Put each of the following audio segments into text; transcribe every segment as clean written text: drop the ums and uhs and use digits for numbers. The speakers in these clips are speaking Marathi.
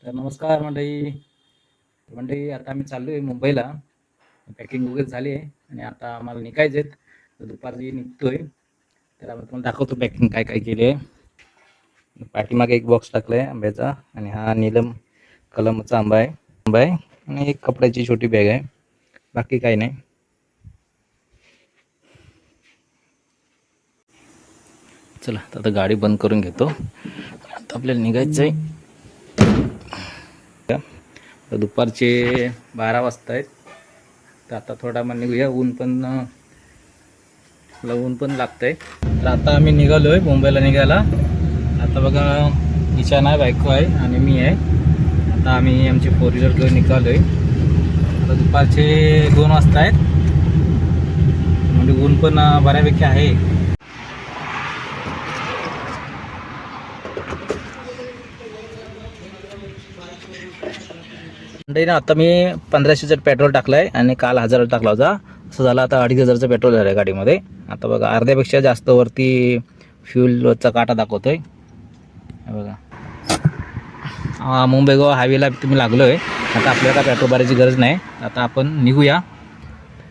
तर नमस्कार मंडळी. मंडळी आता आम्ही चाललो आहे मुंबईला. पॅकिंग वगैरे झाली आहे आणि आता आम्हाला निघायचं आहे. तर दुपारी निघतोय. तर आम्ही तुम्हाला दाखवतो पॅकिंग काय काय केली आहे. पाठीमागे एक बॉक्स टाकला आहे आंब्याचा आणि हा नीलम कलमचा आंबा आहे आणि एक कपड्याची छोटी बॅग आहे. बाकी काही नाही. चला आता गाडी बंद करून घेतो. आता आपल्याला निघायचं आहे. तर दुपारचे 12 वाजता आहेत. तर आता थोडा मग निघूया. ऊन पण लागतंय. तर आता आम्ही निघालो आहे मुंबईला निघायला. आता बघा ईशान आहे, बायको आहे आणि मी आहे. आता आम्ही आमची 4 व्हीलर घेऊन निघालो आहे. आता दुपारचे 2 वाजता आहेत. म्हणजे ऊन पण बऱ्यापैकी आहे. ना आता मी 1500चं पेट्रोल टाकलं आहे आणि काल 1000 टाकला होता. असं झालं आता 2500चं पेट्रोल झालं आहे गाडीमध्ये. आता बघा अर्ध्यापेक्षा जास्त वरती फ्यूलचा काटा दाखवतोय. बघा मुंबई गोवा हायवेला तुम्ही लागलो आहे. आता आपल्याला पेट्रोल भरायची गरज नाही. आता आपण निघूया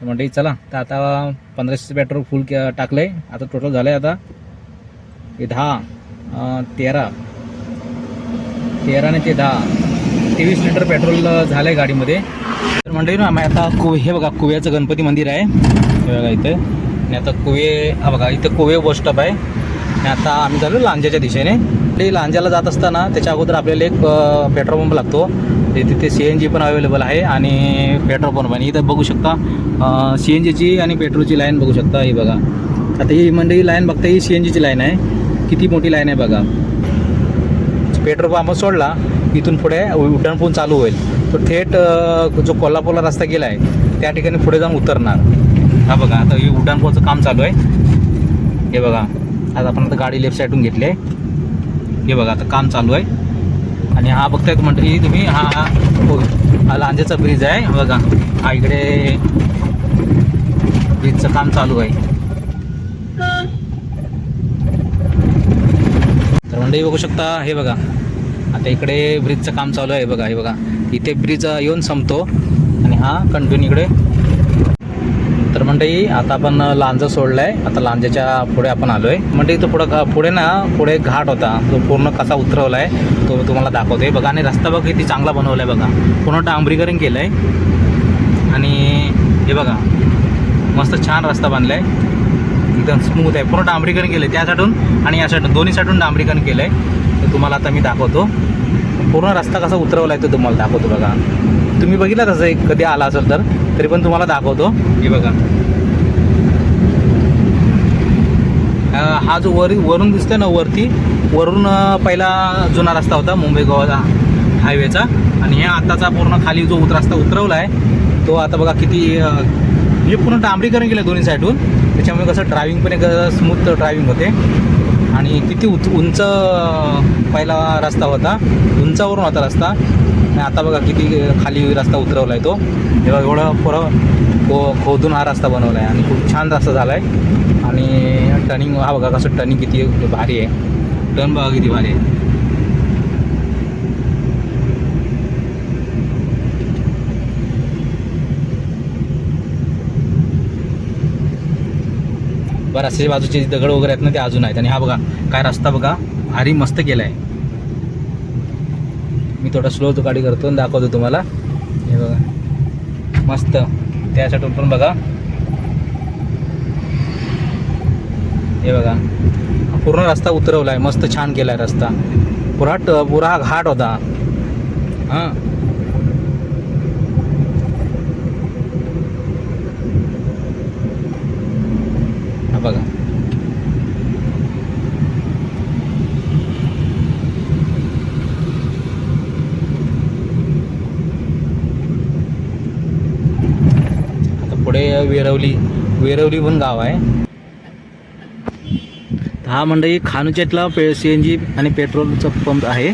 म्हणजे चला. तर आता 1500चं पेट्रोल फुल टाकलं आहे. आता टोटल झालं आहे आता 13 आणि 10 23 लिटर पेट्रोल झालं आहे गाडीमध्ये. तर मंडळी ना आम्ही आता हे बघा कुव्याचं गणपती मंदिर आहे हे बघा इथे. आणि आता हा बघा इथं कुवे बस स्टॉप आहे. आणि आता आम्ही झालो लांजाच्या दिशेने. ते लांजाला जात असताना त्याच्या अगोदर आपल्याला एक पेट्रोल पंप लागतो. तिथे CNG पण अवेलेबल आहे आणि पेट्रोल पंप आहे. इथं बघू शकता CNGची आणि पेट्रोलची लाईन बघू शकता. ही बघा आता ही मंडळी लाईन बघता, ही CNGची लाईन आहे. किती मोठी लाईन आहे बघा. पेट्रोल पंप सोडला इथून पुढे उड्डाणपूल चालू होईल. तो थेट जो कोल्हापूरला रस्ता गेला आहे त्या ठिकाणी पुढे जाऊन उतरणार. हा बघा आता हे उड्डाणपूलचं काम चालू आहे. हे बघा आज आपण आता गाडी लेफ्ट साईडून घेतली आहे. हे बघा आता काम चालू आहे. आणि हा बघतायत मंडळी तुम्ही, हा लांजाचा ब्रिज आहे. बघा हा इकडे ब्रिजचं काम चालू आहे. तर मंडळी बघू शकता हे बघा आता इकडे ब्रिजचं काम चालू आहे. बघा हे बघा इथे ब्रिज येऊन संपतो आणि हा कंटिन्यू इकडे. तर मंडळी आता आपण लांजा सोडला आहे. आता लांजाच्या पुढे आपण आलो आहे. मंडळी तो पुढे घाट होता. तो पूर्ण कसा उतरवला आहे तो तुम्हाला दाखवतो आहे. बघा आणि रस्ता बघा किती चांगला बनवला आहे. बघा पूर्ण डांबरीकरण केलं आहे आणि हे बघा मस्त छान रस्ता बांधला आहे. एकदम स्मूथ आहे. पूर्ण डांबरीकरण केलं आहे त्या साईडून आणि या साईडून दोन्ही साईडून डांबरीकरण केलं आहे. तर तुम्हाला आता मी दाखवतो पूर्ण रस्ता कसा उतरवला आहे तो तुम्हाला दाखवतो. बघा तुम्ही बघितला तसं एक कधी आला असेल तर तरी पण तुम्हाला दाखवतो. हे बघा हा जो वरून दिसतोय ना वरून पहिला जुना रस्ता होता मुंबई गोवा हायवेचा. आणि हे आताचा पूर्ण खाली जो रस्ता उतरवला आहे तो आता बघा किती म्हणजे पूर्ण डांबरीकरण केलं दोन्ही साईडून. त्याच्यामुळे कसं ड्रायव्हिंग पण एक स्मूथ ड्रायव्हिंग होते. आणि किती उंच पहिला रस्ता होता, उंचावरून होता रस्ता. आणि आता बघा किती खाली रस्ता उतरवला आहे तो. तेव्हा एवढं पुरं खोदून हा रस्ता बनवला आहे आणि खूप छान रस्ता झाला आहे. आणि टर्निंग हा बघा कसं टर्निंग किती भारी आहे. टर्न बघा किती भारी आहे. बरं असे बाजूचे दगड वगैरे आहेत ना ते अजून आहेत. आणि हा बघा काय रस्ता बघा भारी मस्त केला आहे. मी थोडा स्लो तो गाडी करतो आणि दाखवतो तुम्हाला. हे बघा मस्त त्यासाठी पण बघा. हे बघा पूर्ण रस्ता उतरवला आहे. मस्त छान केला आहे रस्ता. पुरा घाट होता. हां बघा आता पुढे वेरवली पण गाव आहे. हा मंडळी खानुच्यातला CNG आणि पेट्रोलचा पंप आहे.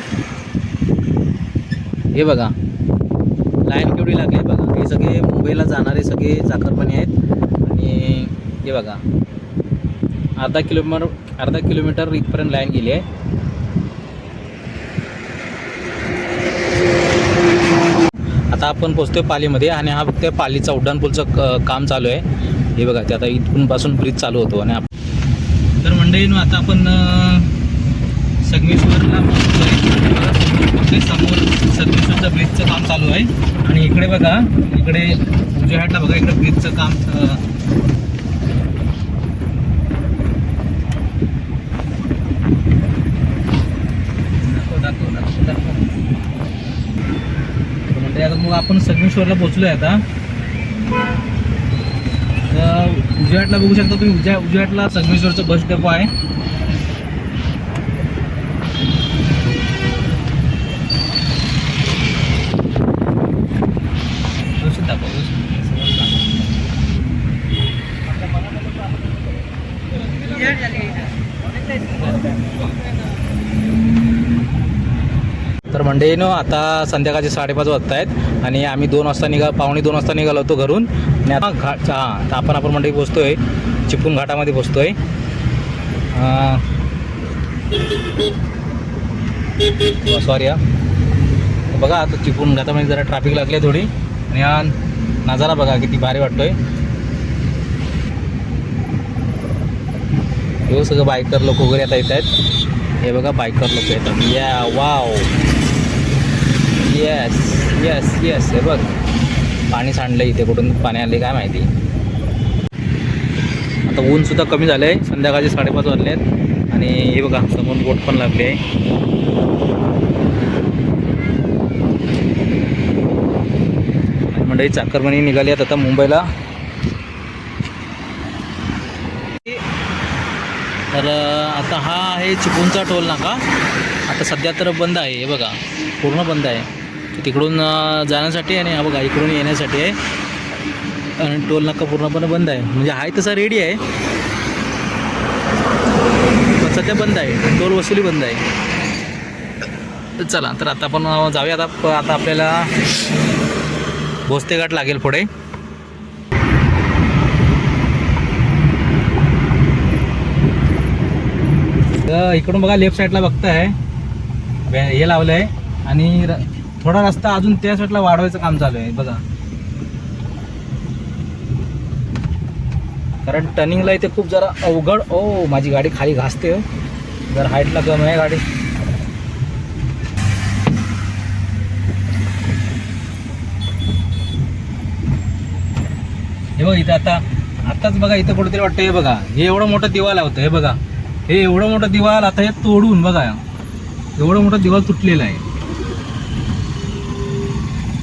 हे बघा लाईन केवढी लागली आहे बघा. हे सगळे मुंबईला जाणारे सगळे चाकरमानी आहेत. आणि हे बघा अर्धा किलोमीटर इथपर्यंत लाईन गेली आहे. आता आपण पोचतोय पालीमध्ये आणि हा बघतोय पालीचा उड्डाणपूलचं काम चालू आहे. हे बघा ते आता इथून पासून ब्रिज चालू होतो आणि तर मंडळीनं आता आपण संगमेश्वरला पोहोचतोय. समोर संगमेश्वरच्या ब्रिजचं काम चालू आहे आणि इकडे बघा, इकडे उजव्या हातला बघा, इकडे ब्रिजचं काम म्हणजे आता मग आपण संगमेश्वरला पोहोचलोय. आता उजव्या हातला बघू शकता तुम्ही, उजव्या हातला संगमेश्वरचं बस डेपो आहे. तर मंडळीनो आता संध्याकाळचे 5:30 वाजत आहेत आणि आम्ही 2 वाजता पावणे 2 वाजता निघालो होतो घरून आणि आता तर आपण मंडळी पोचतोय चिपळूण घाटामध्ये पोचतोय. सॉरी बघा, आता चिपळूण घाटामध्ये जरा ट्रॅफिक लागली थोडी आणि हा नजारा बघा किती भारी वाटतोय. हे सगळं बायकर लोक वगैरे आता येत आहेत. हे बघा बायकर लोक येतात. या वाव, येस येस येस. हे बघ पाणी सांडलं इथे, कुठून पाणी आले काय माहिती. आता ऊन सुद्धा कमी झालं आहे, संध्याकाळचे 5:30 वाजले आहेत आणि हे बघा समोर बोट पण लागली आहे. मंडळी चाकरमानी निघाली आहेत आता मुंबईला. तर आता हा आहे चिपळूणचा टोल नाका. आता सध्या तर बंद आहे, हे बघा पूर्ण बंद आहे. तिकडून जाण्यासाठी आणि हा बघा इकडून येण्यासाठी आहे आणि टोल नाका पूर्णपणे बंद आहे. म्हणजे आहे तसा रेडी आहे पण सध्या बंद आहे, टोल वसुली बंद आहे. चला तर आता आपण जाऊया. आता आपल्याला भोसते घाट लागेल पुढे. इकडून बघा लेफ्ट साईडला बघताय हे लावलं आहे आणि थोडा रस्ता अजून त्या साईडला वाढवायचं काम चालू आहे बघा. कारण टर्निंगला इथे खूप जरा अवघड. ओ माझी गाडी खाली घासते, जरा हाईटला कमी आहे गाडी. हे बघा इथं आताच बघा इथं कुठेतरी वाटतं. हे बघा हे एवढं मोठं दिवाल होतं. हे बघा हे एवढं मोठं दिवाल आता हे तोडून बघा एवढं मोठं दिवाल तुटलेलं आहे.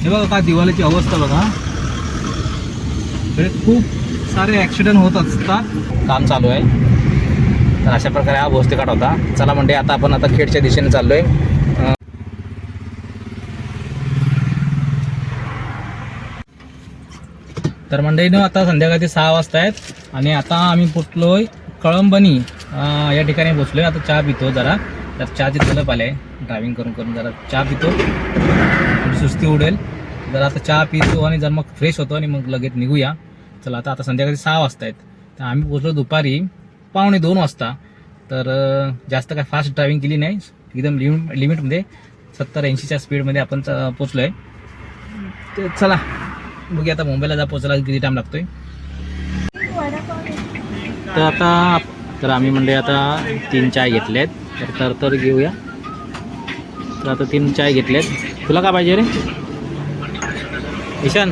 हे बघा का दिवालाची अवस्था बघा. इकडे खूप सारे ॲक्सिडेंट होत असतात. काम चालू आहे. तर अशा प्रकारे हा भोसते घाट होता. चला म्हणजे आता आपण खेडच्या दिशेने चाललोय. तर मंडळीनं आता संध्याकाळचे 6 वाजता आहेत आणि आता आम्ही पोचलोय कळंबणी या ठिकाणी पोचलोय. आता चहा पितो जरा, तर चहाची तलप आले ड्रायव्हिंग करून जरा चहा पितो, थोडी सुस्ती उडेल. जरा आता चहा पितो आणि जर मग फ्रेश होतो आणि मग लगेच निघूया. चला आता संध्याकाळी 6 वाजता आहेत. तर आम्ही पोचलो दुपारी 1:45 वाजता. तर जास्त काय फास्ट ड्रायव्हिंग केली नाही, एकदम लिमिटमध्ये 70-80च्या स्पीडमध्ये आपण पोचलो आहे. तर चला बघूया आता मुंबईला पोचायला किती टाईम लागतोय. तर आम्ही म्हणजे आता 3 चाय घेतलेत. तर घेऊया. तर आता 3 चाय घेतलेत. तुला काय पाहिजे रे ईशान?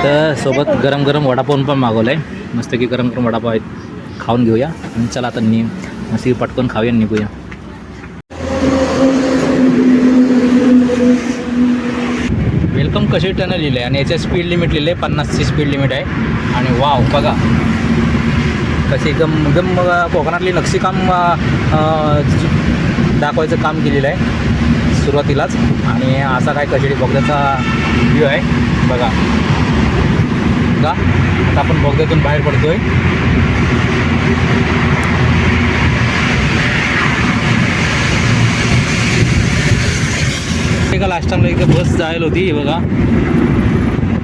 तर सोबत गरम गरम वडापाव पण मागवलं आहे. मस्त की गरम गरम वडापाव आहेत, खाऊन घेऊया. आणि चला आता मस्त पटकन खाऊया आणि निघूया. वेलकम कशी टर्न लिहिलं आहे आणि याच्या स्पीड लिमिट लिहिलं आहे 50ची स्पीड लिमिट आहे. आणि वाव बघा कशी एकदम कोकणातली नक्षीकाम दाखवायचं काम केलेलं आहे सुरुवातीलाच. आणि असा काय कशेडी बोगद्याचा व्ह्यू आहे बघा. आता आपण बोगद्यातून बाहेर पडतोय. एका लास्ट टाइमला इथे बस जायला होती बघा,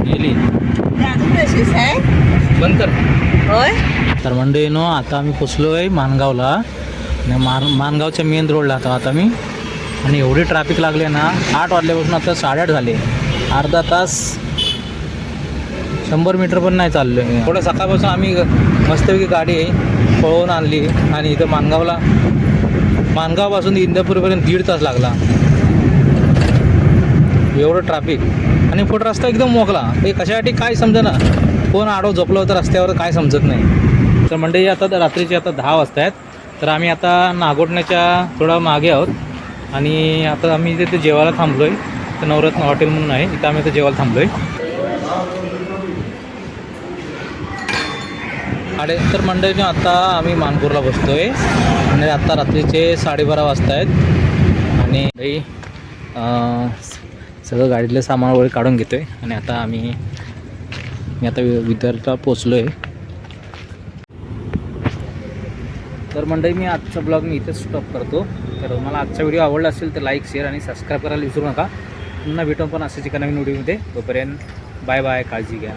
गेली. बंद कर. होय. तर मंडळीनो आता आम्ही पोचलो आहे माणगावला आणि माणगावच्या मेन रोडला आता मी. आणि एवढी ट्रॅफिक लागली ना, 8 वाजल्यापासून आता 8:30 झाले. अर्धा तास 100 मीटर पण नाही चाललो आहे. थोडं सकाळपासून आम्ही मस्तपैकी गाडी पळवून आणली आणि इथं माणगावपासून इंदापूरपर्यंत 1.5 तास लागला. एवढं ट्रॅफिक आणि पुढं रस्ता एकदम मोकला. हे कशासाठी काय समजेना, कोण आडो झोपलं होतं रस्त्यावर काय समजत नाही. तर मंडळी आता रात्रीचे आता 10 वाजता आहेत. तर आम्ही आता नागोठण्याच्या थोडा मागे आहोत आणि आता आम्ही इथे जेवायला थांबलो आहे. तर नवरत्न हॉटेल म्हणून आहे, इथं आम्ही आता जेवायला थांबलो आहे. तर मंडळीने आता आम्ही मानपूरला बसतो आहे आणि आता रात्रीचे 12:30 वाजता आहेत. आणि सगळं गाडीतलं सामान वगैरे काढून घेतो आहे आणि आता मी आता विदर्भला पोचलो आहे. तर मंडळी मी आजचा ब्लॉग मी इथेच स्टॉप करतो. तर मला आजचा व्हिडिओ आवडला असेल तर लाईक, शेअर आणि सबस्क्राईब करायला विसरू नका. पुन्हा भेटून पण असेच एका नवीन व्हिडिओमध्ये. तोपर्यंत बाय बाय, काळजी घ्या.